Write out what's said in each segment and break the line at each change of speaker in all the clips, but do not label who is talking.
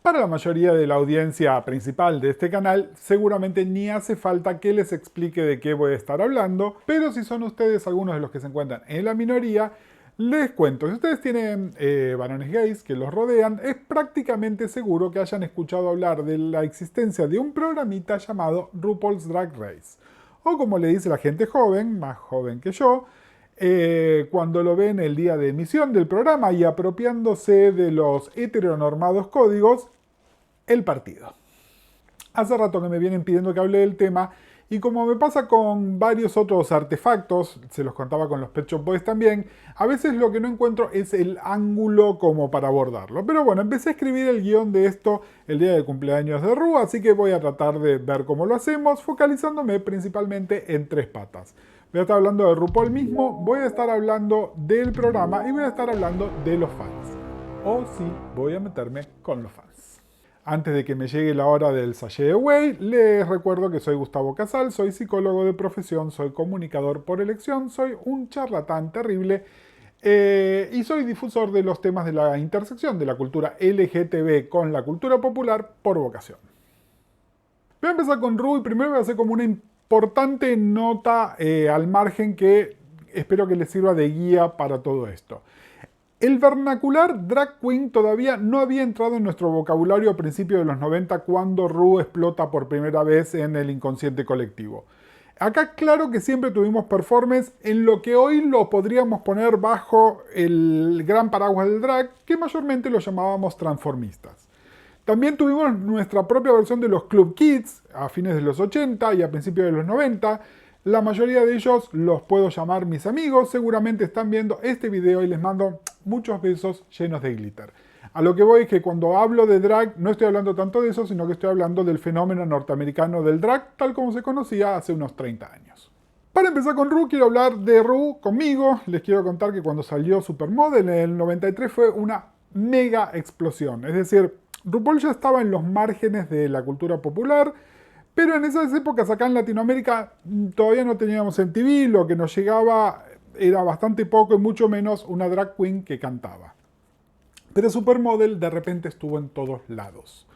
Para la mayoría de la audiencia principal de este canal, seguramente ni hace falta que les explique de qué voy a estar hablando, pero si son ustedes algunos de los que se encuentran en la minoría, les cuento. Si ustedes tienen varones gays que los rodean, es prácticamente seguro que hayan escuchado hablar de la existencia de un programita llamado RuPaul's Drag Race. O como le dice la gente joven, más joven que yo, cuando lo ven el día de emisión del programa y apropiándose de los heteronormados códigos, el partido. Hace rato que me vienen pidiendo que hable del tema y como me pasa con varios otros artefactos, se los contaba con los Pet Shop Boys también, a veces lo que no encuentro es el ángulo como para abordarlo. Pero bueno, empecé a escribir el guión de esto el día de cumpleaños de Ru, así que voy a tratar de ver cómo lo hacemos, focalizándome principalmente en tres patas. Voy a estar hablando de RuPaul mismo, voy a estar hablando del programa y voy a estar hablando de los fans. O sí, voy a meterme con los fans. Antes de que me llegue la hora del sachet away, les recuerdo que soy Gustavo Casal, soy psicólogo de profesión, soy comunicador por elección, soy un charlatán terrible y soy difusor de los temas de la intersección de la cultura LGTB con la cultura popular por vocación. Voy a empezar con Ru y primero voy a hacer como una importante nota al margen que espero que les sirva de guía para todo esto. El vernacular drag queen todavía no había entrado en nuestro vocabulario a principios de los 90 cuando Ru explota por primera vez en el inconsciente colectivo. Acá claro que siempre tuvimos performance en lo que hoy lo podríamos poner bajo el gran paraguas del drag, que mayormente lo llamábamos transformistas. También tuvimos nuestra propia versión de los Club Kids a fines de los 80 y a principios de los 90. La mayoría de ellos los puedo llamar mis amigos, seguramente están viendo este video y les mando muchos besos llenos de glitter. A lo que voy es que cuando hablo de drag no estoy hablando tanto de eso, sino que estoy hablando del fenómeno norteamericano del drag, tal como se conocía hace unos 30 años. Para empezar con Ru, quiero hablar de Ru conmigo. Les quiero contar que cuando salió Supermodel en el 93 fue una mega explosión. Es decir, RuPaul ya estaba en los márgenes de la cultura popular, pero en esas épocas acá en Latinoamérica todavía no teníamos MTV, lo que nos llegaba era bastante poco y mucho menos una drag queen que cantaba. Pero Supermodel de repente estuvo en todos lados.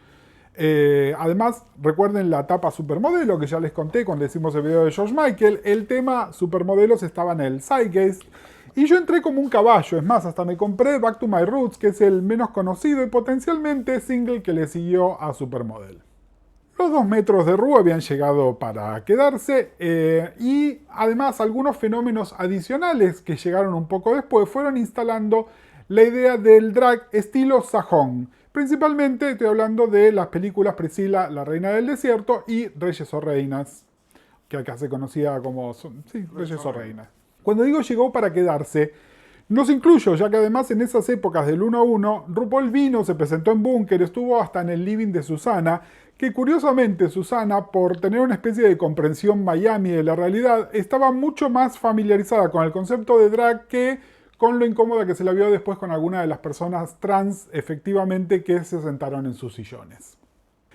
Además, recuerden la etapa Supermodelo que ya les conté cuando hicimos el video de George Michael, el tema Supermodelos estaba en el Zeitgeist y yo entré como un caballo, es más, hasta me compré Back to My Roots, que es el menos conocido y potencialmente single que le siguió a Supermodel. Los 2 metros de Ru habían llegado para quedarse y además algunos fenómenos adicionales que llegaron un poco después fueron instalando la idea del drag estilo sajón. Principalmente estoy hablando de las películas Priscilla, la reina del desierto y Reyes o Reinas, que acá se conocía como Reyes o Reinas. Cuando digo llegó para quedarse, no se incluyo, ya que además en esas épocas del 1 a 1, RuPaul vino, se presentó en Búnker, estuvo hasta en el living de Susana, que curiosamente Susana, por tener una especie de comprensión Miami de la realidad, estaba mucho más familiarizada con el concepto de drag que con lo incómoda que se la vio después con alguna de las personas trans, efectivamente, que se sentaron en sus sillones.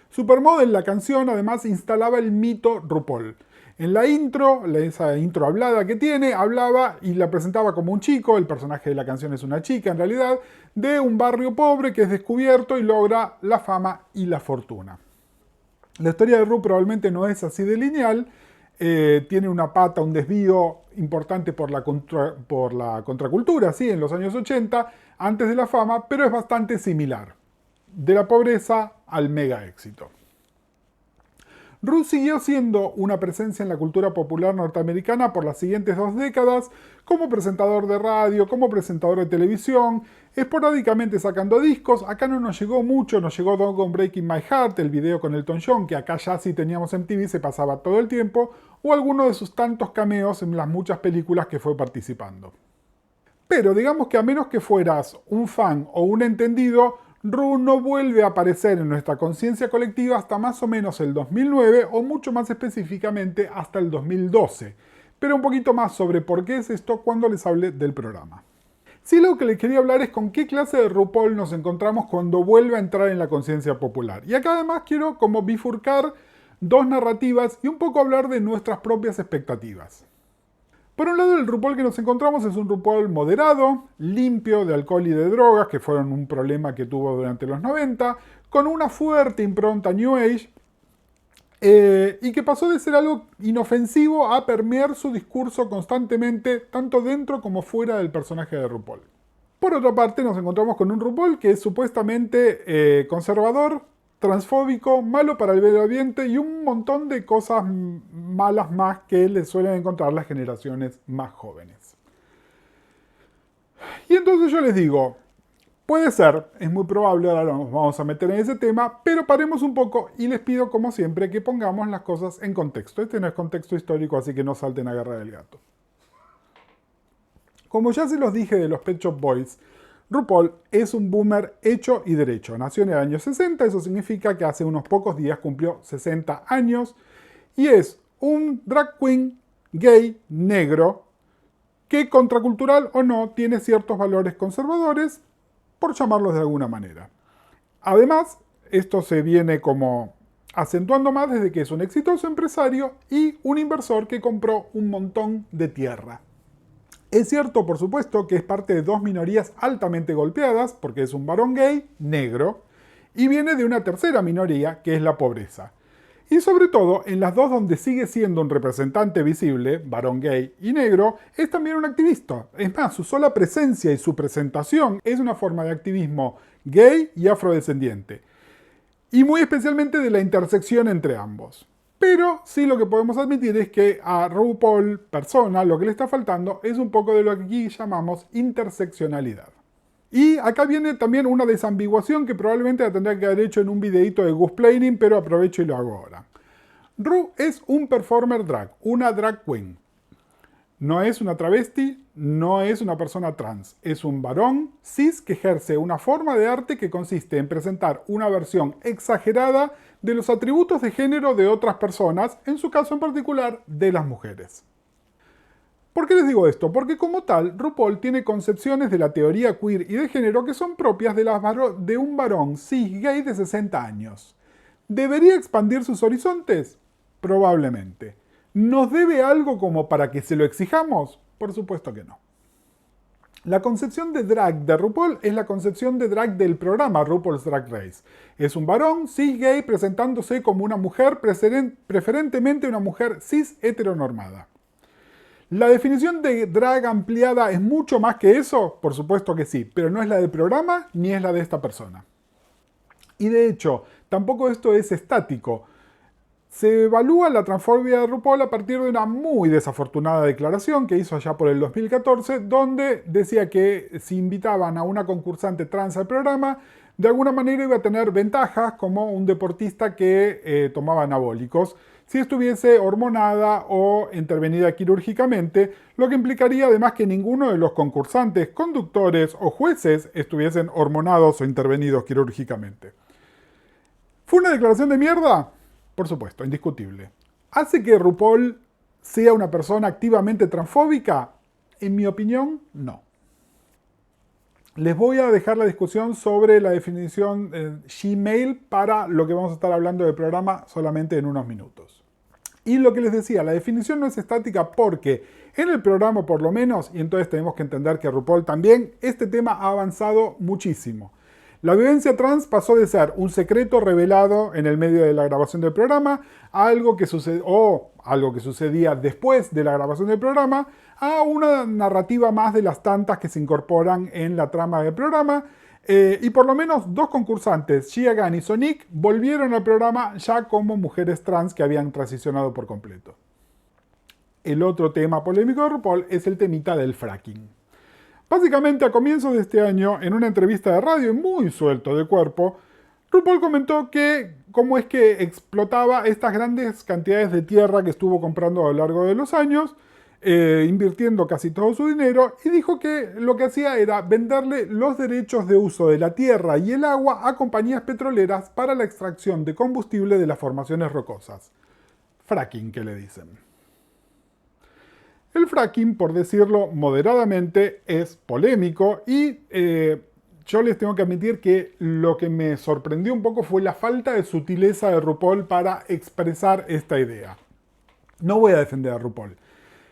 Supermodel, la canción, además instalaba el mito RuPaul. En la intro, esa intro hablada que tiene, hablaba y la presentaba como un chico, el personaje de la canción es una chica en realidad, de un barrio pobre que es descubierto y logra la fama y la fortuna. La historia de Ru probablemente no es así de lineal, tiene una pata, un desvío importante por la contracultura, ¿sí? En los años 80, antes de la fama, pero es bastante similar, de la pobreza al mega éxito. Ru siguió siendo una presencia en la cultura popular norteamericana por las siguientes 2 décadas, como presentador de radio, como presentador de televisión, esporádicamente sacando discos. Acá no nos llegó mucho, nos llegó Don't Breaking My Heart, el video con Elton John, que acá ya sí teníamos en MTV, se pasaba todo el tiempo, o alguno de sus tantos cameos en las muchas películas que fue participando. Pero digamos que a menos que fueras un fan o un entendido, Ru no vuelve a aparecer en nuestra conciencia colectiva hasta más o menos el 2009 o mucho más específicamente hasta el 2012. Pero un poquito más sobre por qué es esto cuando les hable del programa. Sí, lo que les quería hablar es con qué clase de RuPaul nos encontramos cuando vuelve a entrar en la conciencia popular. Y acá además quiero como bifurcar 2 narrativas y un poco hablar de nuestras propias expectativas. Por un lado, el RuPaul que nos encontramos es un RuPaul moderado, limpio de alcohol y de drogas, que fueron un problema que tuvo durante los 90, con una fuerte impronta New Age, y que pasó de ser algo inofensivo a permear su discurso constantemente, tanto dentro como fuera del personaje de RuPaul. Por otra parte, nos encontramos con un RuPaul que es supuestamente conservador, transfóbico, malo para el medio ambiente y un montón de cosas malas más que le suelen encontrar las generaciones más jóvenes. Y entonces yo les digo, puede ser, es muy probable, ahora nos vamos a meter en ese tema, pero paremos un poco y les pido, como siempre, que pongamos las cosas en contexto. Este no es contexto histórico, así que no salten a agarrar el gato. Como ya se los dije de los Pet Shop Boys, RuPaul es un boomer hecho y derecho. Nació en el año 60, eso significa que hace unos pocos días cumplió 60 años, y es un drag queen gay negro que, contracultural o no, tiene ciertos valores conservadores, por llamarlos de alguna manera. Además, esto se viene como acentuando más desde que es un exitoso empresario y un inversor que compró un montón de tierra. Es cierto, por supuesto, que es parte de dos minorías altamente golpeadas, porque es un varón gay negro, y viene de una tercera minoría, que es la pobreza. Y sobre todo, en las dos donde sigue siendo un representante visible, varón gay y negro, es también un activista. Es más, su sola presencia y su presentación es una forma de activismo gay y afrodescendiente. Y muy especialmente de la intersección entre ambos. Pero sí lo que podemos admitir es que a RuPaul, persona, lo que le está faltando es un poco de lo que aquí llamamos interseccionalidad. Y acá viene también una desambiguación que probablemente la tendría que haber hecho en un videito de Goosplaining, pero aprovecho y lo hago ahora. Ru es un performer drag, una drag queen. No es una travesti, no es una persona trans. Es un varón cis que ejerce una forma de arte que consiste en presentar una versión exagerada de los atributos de género de otras personas, en su caso en particular de las mujeres. ¿Por qué les digo esto? Porque como tal, RuPaul tiene concepciones de la teoría queer y de género que son propias de un varón cis gay de 60 años. ¿Debería expandir sus horizontes? Probablemente. ¿Nos debe algo como para que se lo exijamos? Por supuesto que no. La concepción de drag de RuPaul es la concepción de drag del programa RuPaul's Drag Race. Es un varón cis gay presentándose como una mujer, preferentemente una mujer cis heteronormada. ¿La definición de drag ampliada es mucho más que eso? Por supuesto que sí, pero no es la del programa ni es la de esta persona. Y de hecho, tampoco esto es estático. Se evalúa la transfobia de RuPaul a partir de una muy desafortunada declaración que hizo allá por el 2014, donde decía que si invitaban a una concursante trans al programa, de alguna manera iba a tener ventajas como un deportista que tomaba anabólicos, si estuviese hormonada o intervenida quirúrgicamente, lo que implicaría además que ninguno de los concursantes, conductores o jueces estuviesen hormonados o intervenidos quirúrgicamente. ¿Fue una declaración de mierda? Por supuesto, indiscutible. ¿Hace que RuPaul sea una persona activamente transfóbica? En mi opinión, no. Les voy a dejar la discusión sobre la definición Gmail para lo que vamos a estar hablando del programa solamente en unos minutos. Y lo que les decía, la definición no es estática porque en el programa por lo menos, y entonces tenemos que entender que RuPaul también, este tema ha avanzado muchísimo. La vivencia trans pasó de ser un secreto revelado en el medio de la grabación del programa a algo que sucedía después de la grabación del programa, a una narrativa más de las tantas que se incorporan en la trama del programa. Y por lo menos dos concursantes, Shia Gunn y Sonique, volvieron al programa ya como mujeres trans que habían transicionado por completo. El otro tema polémico de RuPaul es el temita del fracking. Básicamente, a comienzos de este año, en una entrevista de radio muy suelto de cuerpo, RuPaul comentó que cómo es que explotaba estas grandes cantidades de tierra que estuvo comprando a lo largo de los años, invirtiendo casi todo su dinero, y dijo que lo que hacía era venderle los derechos de uso de la tierra y el agua a compañías petroleras para la extracción de combustible de las formaciones rocosas. Fracking, que le dicen. El fracking, por decirlo moderadamente, es polémico y yo les tengo que admitir que lo que me sorprendió un poco fue la falta de sutileza de RuPaul para expresar esta idea. No voy a defender a RuPaul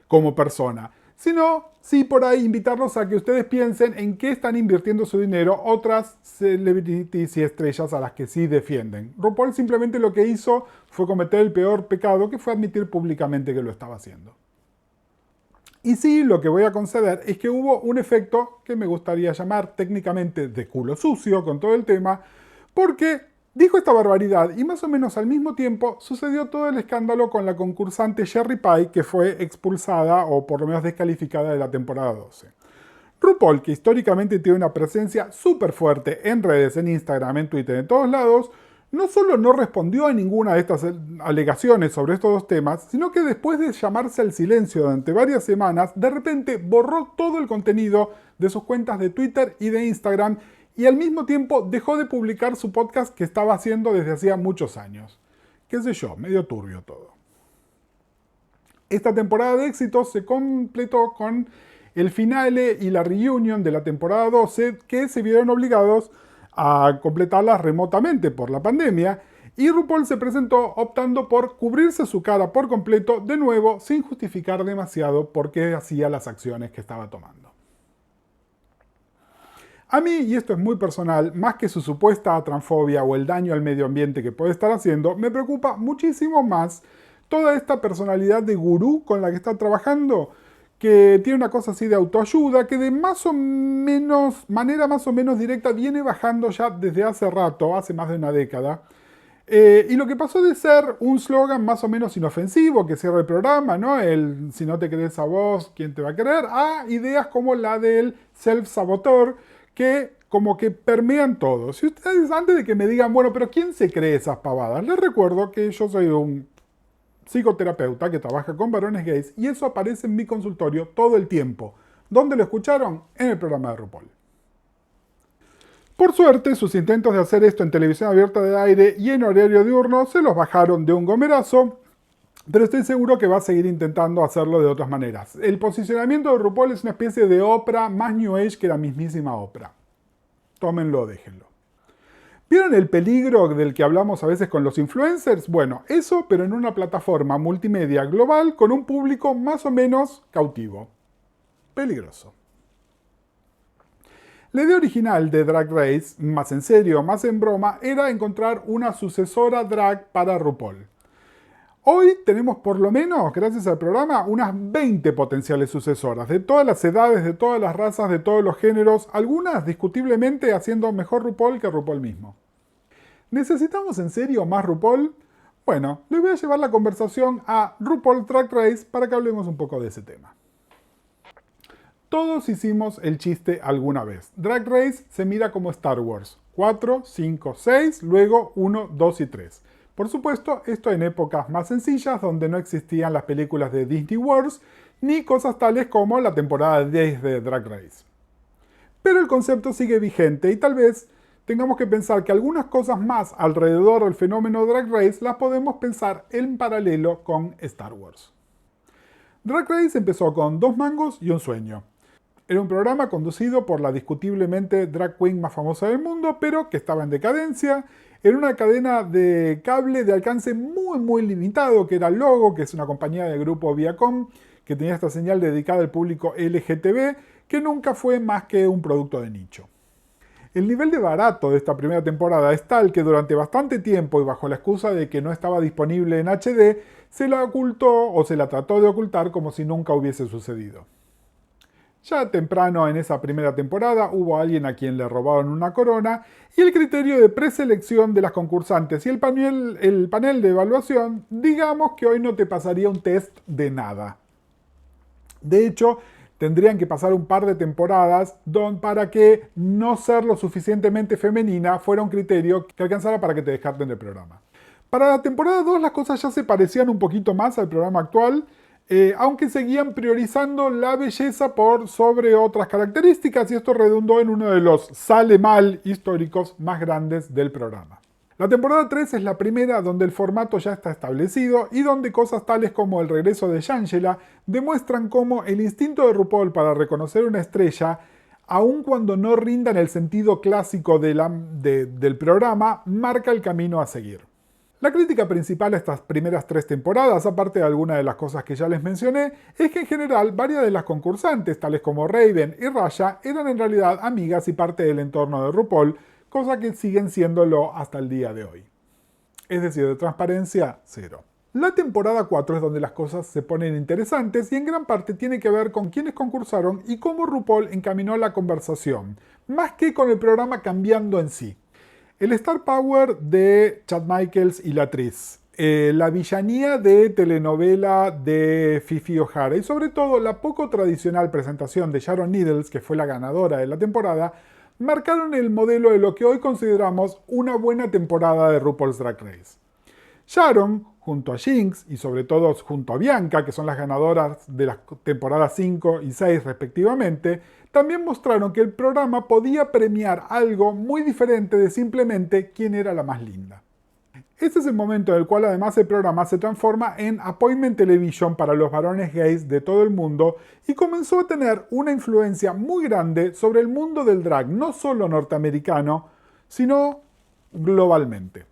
como persona. sino sí por ahí invitarlos a que ustedes piensen en qué están invirtiendo su dinero otras celebrities y estrellas a las que sí defienden. RuPaul simplemente lo que hizo fue cometer el peor pecado, que fue admitir públicamente que lo estaba haciendo. Y sí, lo que voy a conceder es que hubo un efecto que me gustaría llamar técnicamente de culo sucio con todo el tema, porque dijo esta barbaridad y más o menos al mismo tiempo sucedió todo el escándalo con la concursante Sherry Pie, que fue expulsada o por lo menos descalificada de la temporada 12. RuPaul, que históricamente tiene una presencia súper fuerte en redes, en Instagram, en Twitter, en todos lados, no solo no respondió a ninguna de estas alegaciones sobre estos dos temas, sino que después de llamarse al silencio durante varias semanas, de repente borró todo el contenido de sus cuentas de Twitter y de Instagram y al mismo tiempo dejó de publicar su podcast que estaba haciendo desde hacía muchos años. Qué sé yo, medio turbio todo. Esta temporada de éxitos se completó con el finale y la reunion de la temporada 12, que se vieron obligados a completarlas remotamente por la pandemia, y RuPaul se presentó optando por cubrirse su cara por completo de nuevo sin justificar demasiado por qué hacía las acciones que estaba tomando. A mí, y esto es muy personal, más que su supuesta transfobia o el daño al medio ambiente que puede estar haciendo, me preocupa muchísimo más toda esta personalidad de gurú con la que está trabajando, que tiene una cosa así de autoayuda, que de manera más o menos directa viene bajando ya desde hace rato, hace más de una década. Y lo que pasó de ser un slogan más o menos inofensivo, que cierra el programa, ¿no? El si no te crees a vos, ¿quién te va a querer? A ideas como la del self-saboteur, que como que permean todo. Si ustedes, antes de que me digan, bueno, pero ¿quién se cree esas pavadas? Les recuerdo que yo soy un psicoterapeuta que trabaja con varones gays y eso aparece en mi consultorio todo el tiempo. ¿Dónde lo escucharon? En el programa de RuPaul. Por suerte, sus intentos de hacer esto en televisión abierta de aire y en horario diurno se los bajaron de un gomerazo, pero estoy seguro que va a seguir intentando hacerlo de otras maneras. El posicionamiento de RuPaul es una especie de Oprah más New Age que la mismísima Oprah. Tómenlo, déjenlo. ¿Vieron el peligro del que hablamos a veces con los influencers? Bueno, eso, pero en una plataforma multimedia global con un público más o menos cautivo. Peligroso. La idea original de Drag Race, más en serio, más en broma, era encontrar una sucesora drag para RuPaul. Hoy tenemos por lo menos, gracias al programa, unas 20 potenciales sucesoras, de todas las edades, de todas las razas, de todos los géneros, algunas discutiblemente haciendo mejor RuPaul que RuPaul mismo. ¿Necesitamos en serio más RuPaul? Bueno, les voy a llevar la conversación a RuPaul Drag Race para que hablemos un poco de ese tema. Todos hicimos el chiste alguna vez. Drag Race se mira como Star Wars. 4, 5, 6, luego 1, 2 y 3. Por supuesto, esto en épocas más sencillas, donde no existían las películas de Disney Wars, ni cosas tales como la temporada 10 de Drag Race. Pero el concepto sigue vigente y tal vez tengamos que pensar que algunas cosas más alrededor del fenómeno Drag Race las podemos pensar en paralelo con Star Wars. Drag Race empezó con 2 mangos y un sueño. Era un programa conducido por la discutiblemente drag queen más famosa del mundo, pero que estaba en decadencia. Era una cadena de cable de alcance muy limitado, que era Logo, que es una compañía del grupo Viacom, que tenía esta señal dedicada al público LGTB, que nunca fue más que un producto de nicho. El nivel de barato de esta primera temporada es tal que durante bastante tiempo y bajo la excusa de que no estaba disponible en HD, se la ocultó o se la trató de ocultar como si nunca hubiese sucedido. Ya temprano en esa primera temporada hubo alguien a quien le robaron una corona y el criterio de preselección de las concursantes y el panel de evaluación, digamos que hoy no te pasaría un test de nada. De hecho, tendrían que pasar un par de temporadas para que no ser lo suficientemente femenina fuera un criterio que alcanzara para que te descarten del programa. Para la temporada 2 las cosas ya se parecían un poquito más al programa actual, aunque seguían priorizando la belleza por sobre otras características y esto redundó en uno de los sale mal históricos más grandes del programa. La temporada 3 es la primera donde el formato ya está establecido y donde cosas tales como el regreso de Shangela demuestran cómo el instinto de RuPaul para reconocer una estrella, aun cuando no rinda en el sentido clásico del programa, marca el camino a seguir. La crítica principal a estas primeras 3 temporadas, aparte de algunas de las cosas que ya les mencioné, es que en general varias de las concursantes, tales como Raven y Raya, eran en realidad amigas y parte del entorno de RuPaul, cosa que siguen siéndolo hasta el día de hoy. Es decir, de transparencia, cero. La temporada 4 es donde las cosas se ponen interesantes y en gran parte tiene que ver con quiénes concursaron y cómo RuPaul encaminó la conversación, más que con el programa cambiando en sí. El Star Power de Chad Michaels y la actriz, la villanía de telenovela de Fifi O'Hara y sobre todo la poco tradicional presentación de Sharon Needles, que fue la ganadora de la temporada, marcaron el modelo de lo que hoy consideramos una buena temporada de RuPaul's Drag Race. Sharon, junto a Jinx y sobre todo junto a Bianca, que son las ganadoras de las temporadas 5 y 6 respectivamente, también mostraron que el programa podía premiar algo muy diferente de simplemente quién era la más linda. Este es el momento en el cual además el programa se transforma en appointment television para los varones gays de todo el mundo y comenzó a tener una influencia muy grande sobre el mundo del drag, no solo norteamericano, sino globalmente.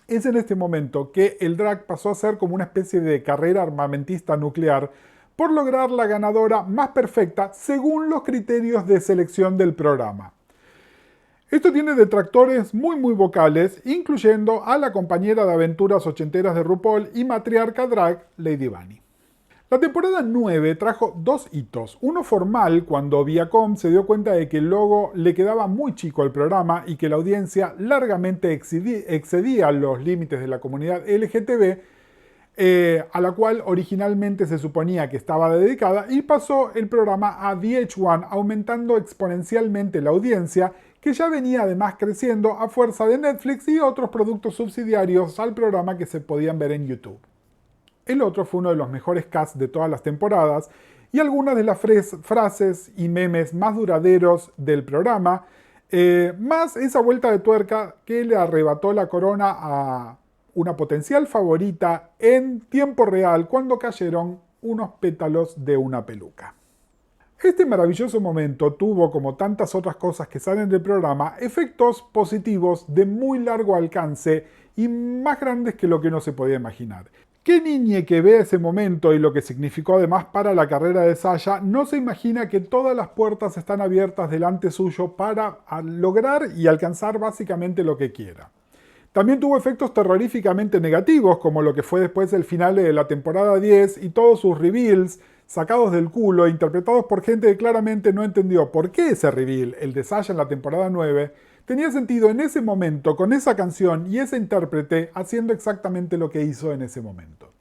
Es en este momento que el drag pasó a ser como una especie de carrera armamentista nuclear por lograr la ganadora más perfecta según los criterios de selección del programa. Esto tiene detractores muy vocales, incluyendo a la compañera de aventuras ochenteras de RuPaul y matriarca drag, Lady Bunny. La temporada 9 trajo 2 hitos, uno formal cuando Viacom se dio cuenta de que el logo le quedaba muy chico al programa y que la audiencia largamente excedía los límites de la comunidad LGTB, a la cual originalmente se suponía que estaba dedicada, y pasó el programa a VH1, aumentando exponencialmente la audiencia, que ya venía además creciendo a fuerza de Netflix y otros productos subsidiarios al programa que se podían ver en YouTube. El otro fue uno de los mejores casts de todas las temporadas y algunas de las frases y memes más duraderos del programa, más esa vuelta de tuerca que le arrebató la corona a una potencial favorita en tiempo real cuando cayeron unos pétalos de una peluca. Este maravilloso momento tuvo, como tantas otras cosas que salen del programa, efectos positivos de muy largo alcance y más grandes que lo que uno se podía imaginar. ¿Qué niñe que vea ese momento y lo que significó además para la carrera de Sasha no se imagina que todas las puertas están abiertas delante suyo para lograr y alcanzar básicamente lo que quiera? También tuvo efectos terroríficamente negativos, como lo que fue después el final de la temporada 10 y todos sus reveals sacados del culo, interpretados por gente que claramente no entendió por qué ese reveal, el de Sasha en la temporada 9, tenía sentido en ese momento, con esa canción y ese intérprete haciendo exactamente lo que hizo en ese momento.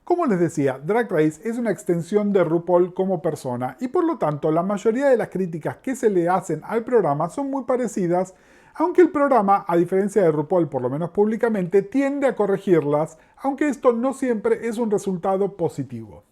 Como les decía, Drag Race es una extensión de RuPaul como persona y por lo tanto la mayoría de las críticas que se le hacen al programa son muy parecidas, aunque el programa, a diferencia de RuPaul, por lo menos públicamente, tiende a corregirlas, aunque esto no siempre es un resultado positivo.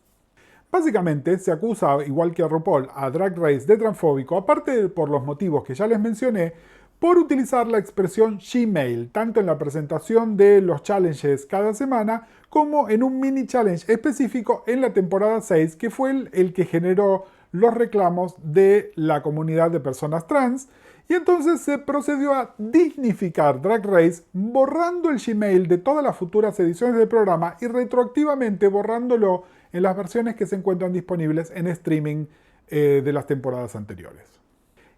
Básicamente, se acusa, igual que a RuPaul, a Drag Race de transfóbico, aparte por los motivos que ya les mencioné, por utilizar la expresión she-male, tanto en la presentación de los challenges cada semana, como en un mini challenge específico en la temporada 6, que fue el que generó los reclamos de la comunidad de personas trans, y entonces se procedió a dignificar Drag Race borrando el she-male de todas las futuras ediciones del programa y retroactivamente borrándolo en las versiones que se encuentran disponibles en streaming de las temporadas anteriores.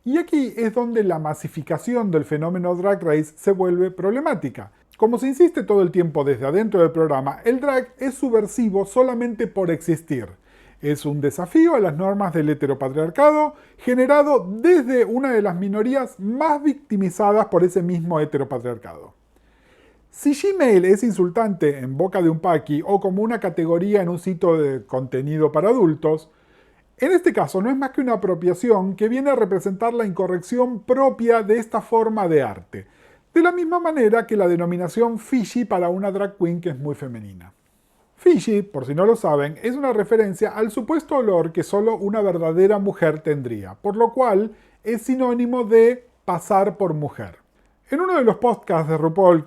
Y aquí es donde la masificación del fenómeno Drag Race se vuelve problemática. Como se insiste todo el tiempo desde adentro del programa, el drag es subversivo solamente por existir. Es un desafío a las normas del heteropatriarcado generado desde una de las minorías más victimizadas por ese mismo heteropatriarcado. Si Gmail es insultante en boca de un paqui o como una categoría en un sitio de contenido para adultos, en este caso no es más que una apropiación que viene a representar la incorrección propia de esta forma de arte, de la misma manera que la denominación fishy para una drag queen que es muy femenina. Fishy, por si no lo saben, es una referencia al supuesto olor que solo una verdadera mujer tendría, por lo cual es sinónimo de pasar por mujer. En uno de los podcasts de RuPaul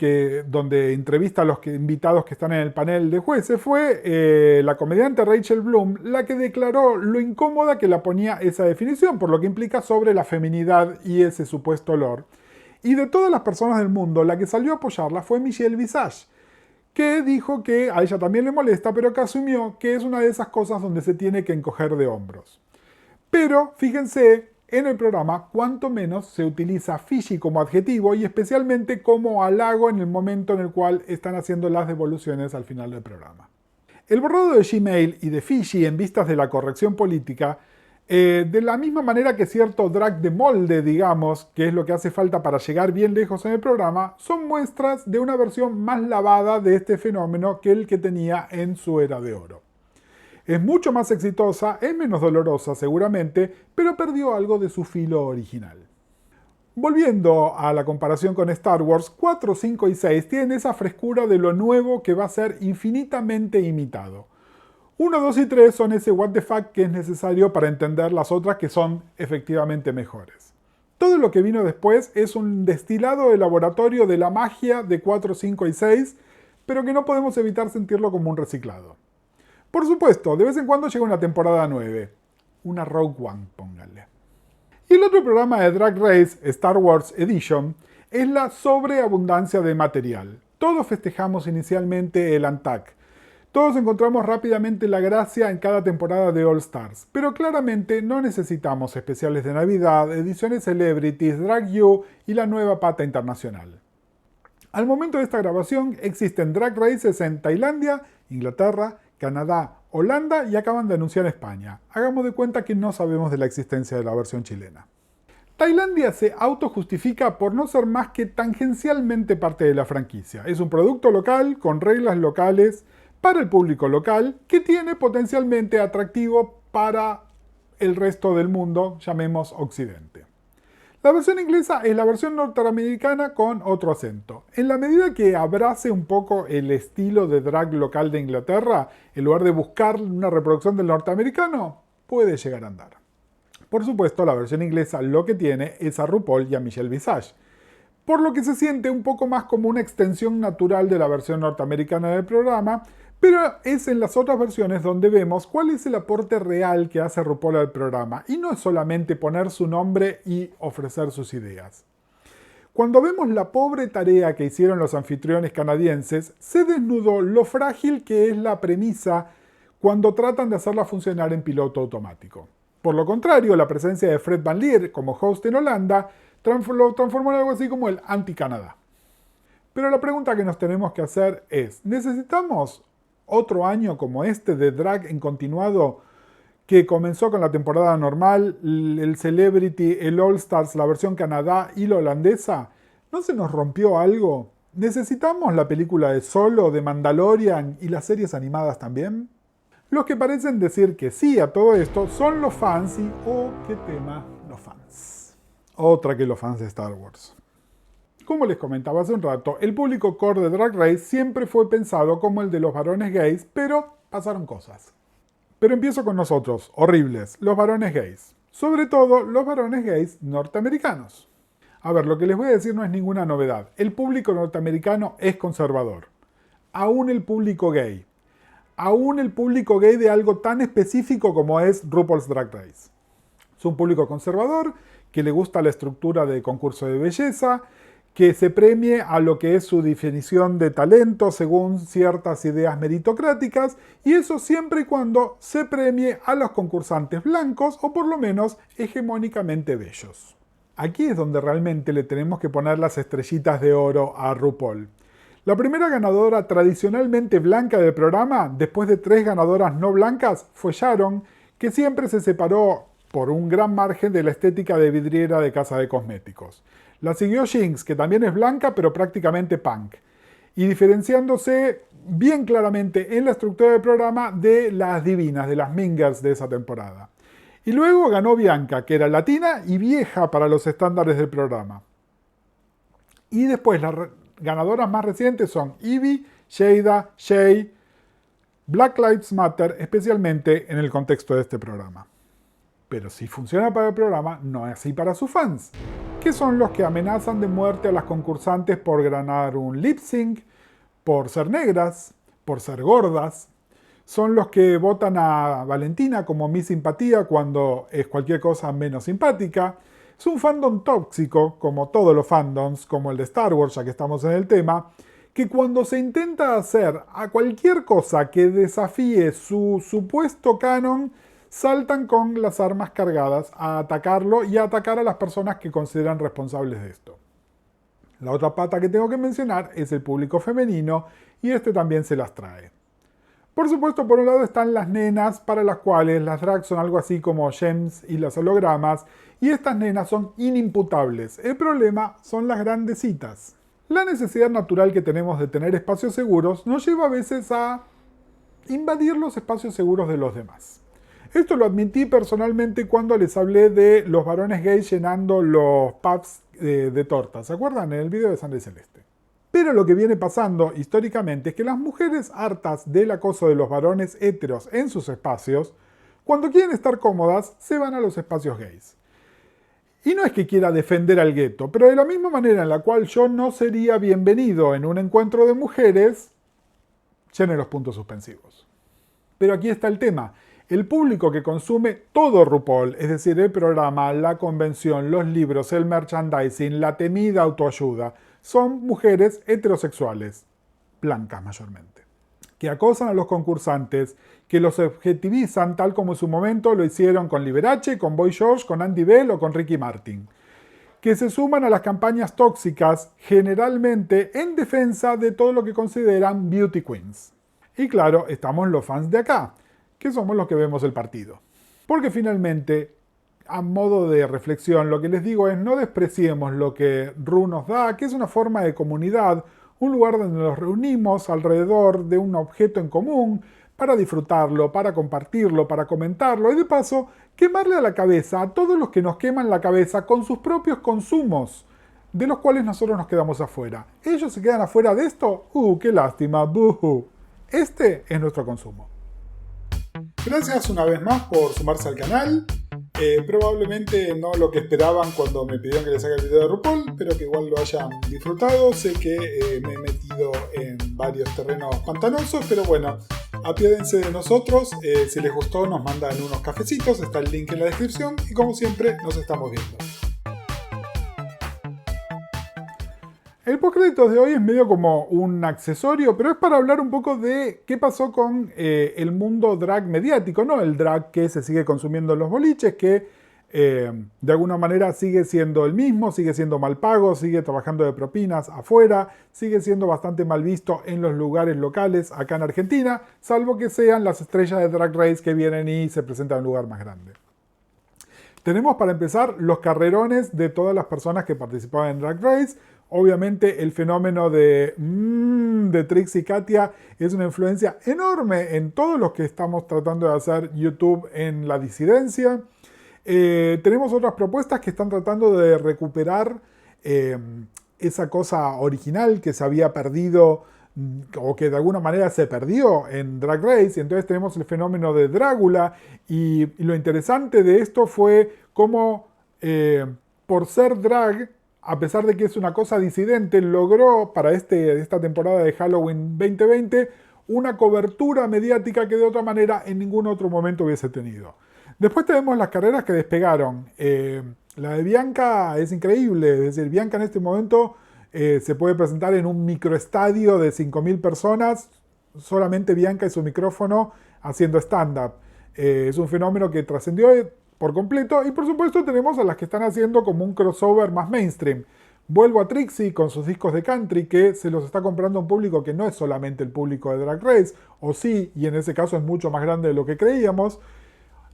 donde entrevista a los invitados que están en el panel de jueces fue la comediante Rachel Bloom la que declaró lo incómoda que la ponía esa definición, por lo que implica sobre la feminidad y ese supuesto olor. Y de todas las personas del mundo, la que salió a apoyarla fue Michelle Visage, que dijo que a ella también le molesta, pero que asumió que es una de esas cosas donde se tiene que encoger de hombros. Pero fíjense en el programa cuánto menos se utiliza fishy como adjetivo y especialmente como halago en el momento en el cual están haciendo las devoluciones al final del programa. El borrado de Gmail y de fishy en vistas de la corrección política, de la misma manera que cierto drag de molde, digamos, que es lo que hace falta para llegar bien lejos en el programa, son muestras de una versión más lavada de este fenómeno que el que tenía en su era de oro. Es mucho más exitosa, es menos dolorosa seguramente, pero perdió algo de su filo original. Volviendo a la comparación con Star Wars, 4, 5 y 6 tienen esa frescura de lo nuevo que va a ser infinitamente imitado. 1, 2 y 3 son ese what the fuck que es necesario para entender las otras que son efectivamente mejores. Todo lo que vino después es un destilado de laboratorio de la magia de 4, 5 y 6, pero que no podemos evitar sentirlo como un reciclado. Por supuesto, de vez en cuando llega una temporada 9. Una Rogue One, pónganle. Y el otro programa de Drag Race, Star Wars Edition, es la sobreabundancia de material. Todos festejamos inicialmente el Untucked. Todos encontramos rápidamente la gracia en cada temporada de All Stars. Pero claramente no necesitamos especiales de Navidad, ediciones Celebrities, Drag You y la nueva pata internacional. Al momento de esta grabación existen Drag Races en Tailandia, Inglaterra, Canadá, Holanda y acaban de anunciar España. Hagamos de cuenta que no sabemos de la existencia de la versión chilena. Tailandia se autojustifica por no ser más que tangencialmente parte de la franquicia. Es un producto local con reglas locales para el público local que tiene potencialmente atractivo para el resto del mundo, llamemos Occidente. La versión inglesa es la versión norteamericana con otro acento. En la medida que abrace un poco el estilo de drag local de Inglaterra, en lugar de buscar una reproducción del norteamericano, puede llegar a andar. Por supuesto, la versión inglesa lo que tiene es a RuPaul y a Michelle Visage, por lo que se siente un poco más como una extensión natural de la versión norteamericana del programa, pero es en las otras versiones donde vemos cuál es el aporte real que hace RuPaul al programa, y no es solamente poner su nombre y ofrecer sus ideas. Cuando vemos la pobre tarea que hicieron los anfitriones canadienses, se desnudó lo frágil que es la premisa cuando tratan de hacerla funcionar en piloto automático. Por lo contrario, la presencia de Fred Van Leer como host en Holanda lo transformó en algo así como el anti-Canadá. Pero la pregunta que nos tenemos que hacer es, ¿necesitamos otro año como este de drag en continuado que comenzó con la temporada normal, el Celebrity, el All Stars, la versión Canadá y la holandesa? ¿No se nos rompió algo? ¿Necesitamos la película de Solo, de Mandalorian y las series animadas también? Los que parecen decir que sí a todo esto son los fans y ¡oh, qué tema! Los fans. Otra que los fans de Star Wars. Como les comentaba hace un rato, el público core de Drag Race siempre fue pensado como el de los varones gays, pero pasaron cosas. Pero empiezo con nosotros, horribles, los varones gays. Sobre todo los varones gays norteamericanos. A ver, lo que les voy a decir no es ninguna novedad. El público norteamericano es conservador. Aún el público gay. Aún el público gay de algo tan específico como es RuPaul's Drag Race. Es un público conservador que le gusta la estructura de concurso de belleza, que se premie a lo que es su definición de talento según ciertas ideas meritocráticas, y eso siempre y cuando se premie a los concursantes blancos o por lo menos hegemónicamente bellos. Aquí es donde realmente le tenemos que poner las estrellitas de oro a RuPaul. La primera ganadora tradicionalmente blanca del programa, después de 3 ganadoras no blancas, fue Sharon, que siempre se separó por un gran margen de la estética de vidriera de casa de cosméticos. La siguió Jinx, que también es blanca pero prácticamente punk, y diferenciándose bien claramente en la estructura del programa de las divinas, de las mingers de esa temporada. Y luego ganó Bianca, que era latina y vieja para los estándares del programa. Y después las ganadoras más recientes son Ivy, Shayda, Shay, Black Lives Matter, especialmente en el contexto de este programa. Pero si funciona para el programa, no es así para sus fans, que son los que amenazan de muerte a las concursantes por ganar un lip sync, por ser negras, por ser gordas. Son los que votan a Valentina como Miss Simpatía cuando es cualquier cosa menos simpática. Es un fandom tóxico, como todos los fandoms, como el de Star Wars, ya que estamos en el tema, que cuando se intenta hacer a cualquier cosa que desafíe su supuesto canon, saltan con las armas cargadas a atacarlo y a atacar a las personas que consideran responsables de esto. La otra pata que tengo que mencionar es el público femenino, y este también se las trae. Por supuesto, por un lado están las nenas, para las cuales las drags son algo así como gems y los hologramas, y estas nenas son inimputables. El problema son las grandecitas. La necesidad natural que tenemos de tener espacios seguros nos lleva a veces a invadir los espacios seguros de los demás. Esto lo admití personalmente cuando les hablé de los varones gays llenando los pubs de tortas. ¿Se acuerdan? En el video de Sandra y Celeste. Pero lo que viene pasando históricamente es que las mujeres hartas del acoso de los varones héteros en sus espacios, cuando quieren estar cómodas, se van a los espacios gays. Y no es que quiera defender al gueto, pero de la misma manera en la cual yo no sería bienvenido en un encuentro de mujeres, llene los puntos suspensivos. Pero aquí está el tema. El público que consume todo RuPaul, es decir, el programa, la convención, los libros, el merchandising, la temida autoayuda, son mujeres heterosexuales, blancas mayormente, que acosan a los concursantes, que los objetivizan tal como en su momento lo hicieron con Liberace, con Boy George, con Andy Bell o con Ricky Martin, que se suman a las campañas tóxicas generalmente en defensa de todo lo que consideran beauty queens. Y claro, estamos los fans de acá, que somos los que vemos el partido. Porque finalmente, a modo de reflexión, lo que les digo es no despreciemos lo que Ru nos da, que es una forma de comunidad, un lugar donde nos reunimos alrededor de un objeto en común para disfrutarlo, para compartirlo, para comentarlo y de paso quemarle a la cabeza a todos los que nos queman la cabeza con sus propios consumos, de los cuales nosotros nos quedamos afuera. ¿Ellos se quedan afuera de esto? ¡Qué lástima! ¡Buhu! Este es nuestro consumo. Gracias una vez más por sumarse al canal. Probablemente no lo que esperaban cuando me pidieron que les haga el video de RuPaul, pero que igual lo hayan disfrutado. Sé que me he metido en varios terrenos pantanosos, pero bueno, apiádense de nosotros. Si les gustó, nos mandan unos cafecitos, está el link en la descripción y como siempre, nos estamos viendo. El postcréditos de hoy es medio como un accesorio, pero es para hablar un poco de qué pasó con el mundo drag mediático, ¿no? El drag que se sigue consumiendo en los boliches, que de alguna manera sigue siendo el mismo, sigue siendo mal pago, sigue trabajando de propinas afuera, sigue siendo bastante mal visto en los lugares locales acá en Argentina, salvo que sean las estrellas de Drag Race que vienen y se presentan en un lugar más grande. Tenemos para empezar los carrerones de todas las personas que participaban en Drag Race. Obviamente el fenómeno de Trix y Katia es una influencia enorme en todos los que estamos tratando de hacer YouTube en la disidencia. Tenemos otras propuestas que están tratando de recuperar esa cosa original que se había perdido o que de alguna manera se perdió en Drag Race, y entonces tenemos el fenómeno de Drácula, y lo interesante de esto fue cómo por ser drag, a pesar de que es una cosa disidente, logró para esta temporada de Halloween 2020 una cobertura mediática que de otra manera en ningún otro momento hubiese tenido. Después tenemos las carreras que despegaron. La de Bianca es increíble, es decir, Bianca en este momento se puede presentar en un microestadio de 5.000 personas, solamente Bianca y su micrófono haciendo stand-up. Es un fenómeno que trascendió por completo, y por supuesto tenemos a las que están haciendo como un crossover más mainstream. Vuelvo a Trixie con sus discos de country, que se los está comprando a un público que no es solamente el público de Drag Race, o sí, y en ese caso es mucho más grande de lo que creíamos.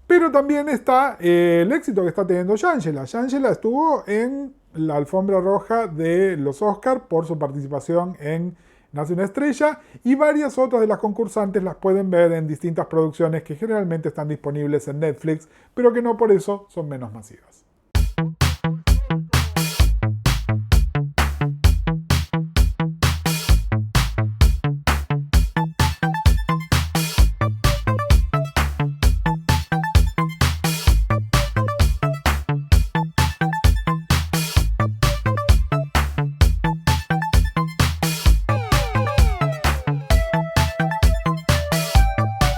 Pero también está el éxito que está teniendo Shangela. Shangela estuvo en la alfombra roja de los Oscars por su participación en Nace una estrella, y varias otras de las concursantes las pueden ver en distintas producciones que generalmente están disponibles en Netflix, pero que no por eso son menos masivas.